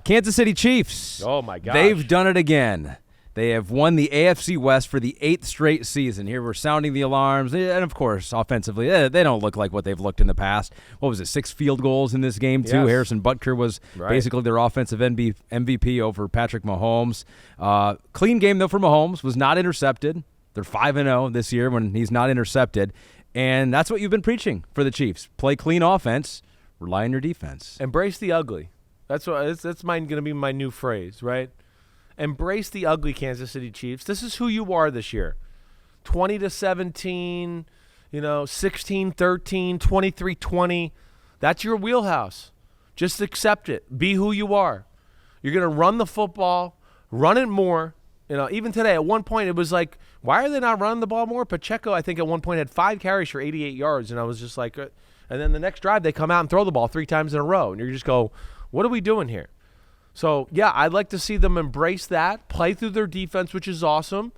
Kansas City Chiefs. Oh, my gosh. They've done it again. They have won the AFC West for the 8th straight season. Here we're sounding the alarms. And, of course, offensively, they don't look like what they've looked in the past. What was it, 6 field goals in this game, too? Yes. Harrison Butker was basically their offensive MVP over Patrick Mahomes. Clean game, though, for Mahomes. Was not intercepted. They're 5-0 this year when he's not intercepted. And that's what you've been preaching for the Chiefs. Play clean offense. Rely on your defense. Embrace the ugly. That's going to be my new phrase, right? Embrace the ugly, Kansas City Chiefs. This is who you are this year. 20-17, 16-13, 23-20. That's your wheelhouse. Just accept it. Be who you are. You're going to run the football, run it more. Even today, at one point, it was like, why are they not running the ball more? Pacheco, I think, at one point had 5 carries for 88 yards, and I was just like, and then the next drive, they come out and throw the ball 3 times in a row, and you just go, what are we doing here? So, yeah, I'd like to see them embrace that, play through their defense, which is awesome.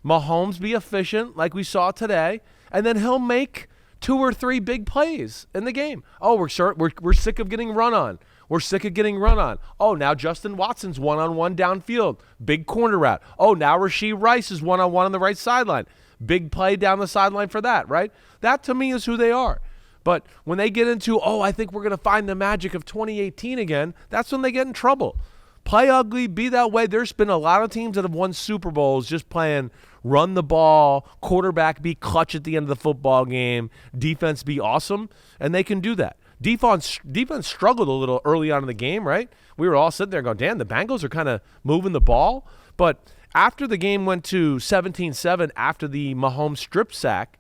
Mahomes be efficient like we saw today, and then he'll make 2 or 3 big plays in the game. Oh, we're sick of getting run on. We're sick of getting run on. Oh, now Justin Watson's one-on-one downfield. Big corner route. Oh, now Rashee Rice is one-on-one on the right sideline. Big play down the sideline for that, right? That, to me, is who they are. But when they get into, I think we're going to find the magic of 2018 again, that's when they get in trouble. Play ugly, be that way. There's been a lot of teams that have won Super Bowls just playing run the ball, quarterback be clutch at the end of the football game, defense be awesome, and they can do that. Defense struggled a little early on in the game, right? We were all sitting there going, damn, the Bengals are kind of moving the ball. But after the game went to 17-7 after the Mahomes strip sack,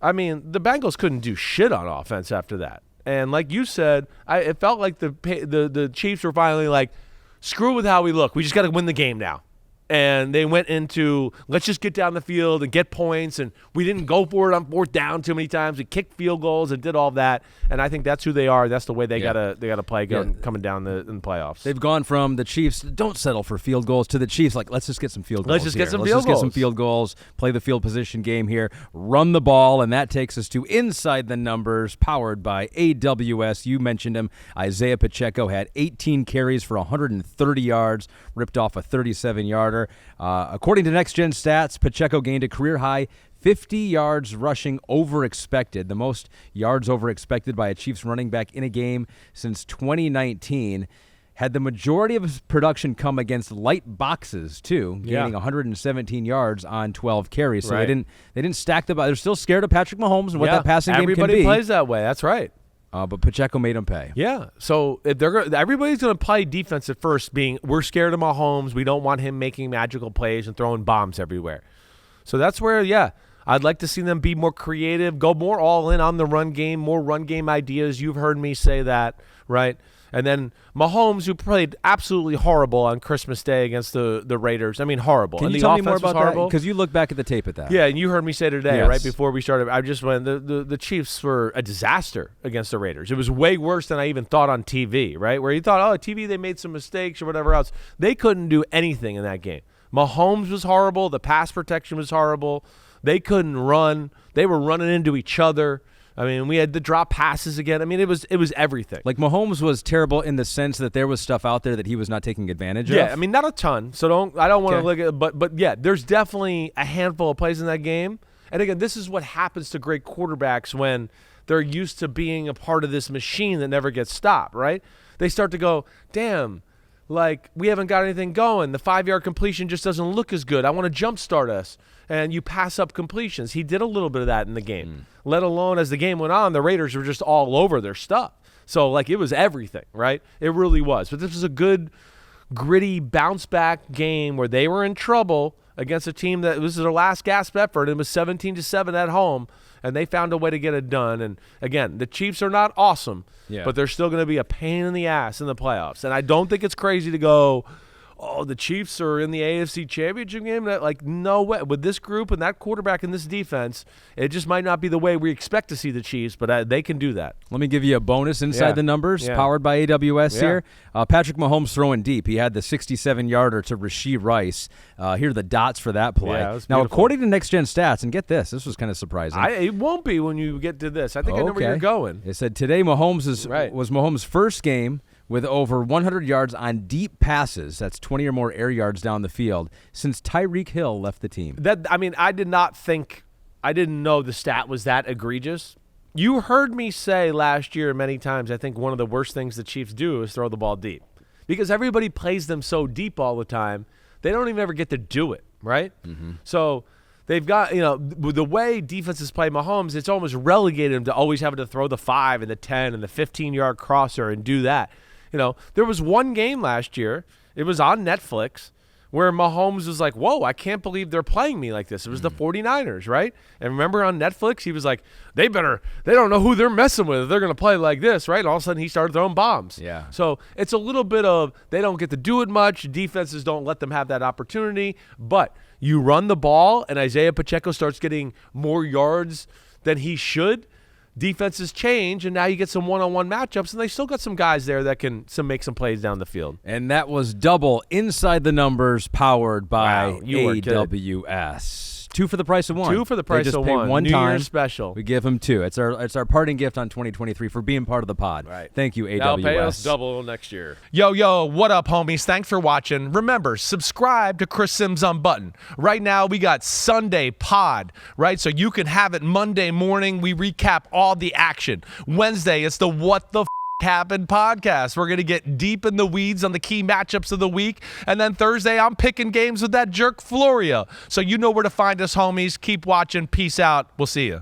I mean, the Bengals couldn't do shit on offense after that. And like you said, it felt like the Chiefs were finally like, screw with how we look. We just got to win the game now. And they went into, let's just get down the field and get points. And we didn't go for it on 4th down too many times. We kicked field goals and did all that. And I think that's who they are. That's the way they gotta play coming down in the playoffs. They've gone from the Chiefs, don't settle for field goals, to the Chiefs, like, let's just get some field goals. Let's just get some field goals. Play the field position game here, run the ball, and that takes us to Inside the Numbers, powered by AWS. You mentioned him. Isiah Pacheco had 18 carries for 130 yards, ripped off a 37-yarder. According to Next Gen Stats, Pacheco gained a career-high 50 yards rushing over expected, the most yards over expected by a Chiefs running back in a game since 2019. Had the majority of his production come against light boxes, too, gaining 117 yards on 12 carries. So they didn't stack the box. They're still scared of Patrick Mahomes and what that passing game can be. Everybody plays that way. That's right. But Pacheco made them pay. Yeah. So if everybody's going to play defense at first, being we're scared of Mahomes. We don't want him making magical plays and throwing bombs everywhere. So that's where, I'd like to see them be more creative, go more all in on the run game, more run game ideas. You've heard me say that, right? And then Mahomes, who played absolutely horrible on Christmas Day against the Raiders. I mean, horrible. Can you tell me more about that? Because you look back at the tape at that. Yeah, and you heard me say today, right before we started, I just went, the Chiefs were a disaster against the Raiders. It was way worse than I even thought on TV, right? Where you thought, TV, they made some mistakes or whatever else. They couldn't do anything in that game. Mahomes was horrible. The pass protection was horrible. They couldn't run. They were running into each other. I mean, we had the drop passes again. I mean, it was everything. Like, Mahomes was terrible in the sense that there was stuff out there that he was not taking advantage of. Yeah, I mean, not a ton. So I don't want to look at it, but yeah, there's definitely a handful of plays in that game. And again, this is what happens to great quarterbacks when they're used to being a part of this machine that never gets stopped, right? They start to go, damn, like, we haven't got anything going. The 5-yard completion just doesn't look as good. I want to jumpstart us. And you pass up completions. He did a little bit of that in the game, let alone as the game went on, the Raiders were just all over their stuff. So, like, it was everything, right? It really was. But this was a good, gritty, bounce-back game where they were in trouble against a team that was their last gasp effort. It was 17-7 at home, and they found a way to get it done. And, again, the Chiefs are not awesome, but they're still going to be a pain in the ass in the playoffs. And I don't think it's crazy to go, the Chiefs are in the AFC Championship game. Like, no way. With this group and that quarterback and this defense, it just might not be the way we expect to see the Chiefs, but they can do that. Let me give you a bonus inside the numbers, powered by AWS here. Patrick Mahomes throwing deep. He had the 67-yarder to Rashee Rice. Here are the dots for that play. Now, according to Next Gen Stats, and get this was kind of surprising. It won't be when you get to this. I think I know where you're going. It said today was Mahomes' first game with over 100 yards on deep passes. That's 20 or more air yards down the field since Tyreek Hill left the team. I didn't know the stat was that egregious. You heard me say last year many times, I think one of the worst things the Chiefs do is throw the ball deep. Because everybody plays them so deep all the time, they don't even ever get to do it, right? Mm-hmm. So they've got, the way defenses play Mahomes, it's almost relegated him to always having to throw the 5 and the 10 and the 15-yard crosser and do that. There was one game last year, it was on Netflix, where Mahomes was like, whoa, I can't believe they're playing me like this. It was the 49ers, right? And remember on Netflix, he was like, they don't know who they're messing with. They're going to play like this, right? And all of a sudden he started throwing bombs. Yeah. So it's a little bit of they don't get to do it much. Defenses don't let them have that opportunity. But you run the ball and Isiah Pacheco starts getting more yards than he should. Defenses change, and now you get some one-on-one matchups, and they still got some guys there that can make some plays down the field. And that was double inside the numbers powered by Wow, AWS. 2 for the price of 1. 2 for the price of 1. They just pay one New time. Year's special. We give them 2. It's our parting gift on 2023 for being part of the pod. Right. Thank you, AWS. They'll pay us double next year. Yo, what up, homies? Thanks for watching. Remember, subscribe to Chris Simms Unbuttoned. Right now, we got Sunday pod, right? So you can have it Monday morning. We recap all the action. Wednesday, it's the What the Happened podcast. We're going to get deep in the weeds on the key matchups of the week. And then Thursday, I'm picking games with that jerk Floria. So you know where to find us, homies. Keep watching. Peace out. We'll see you.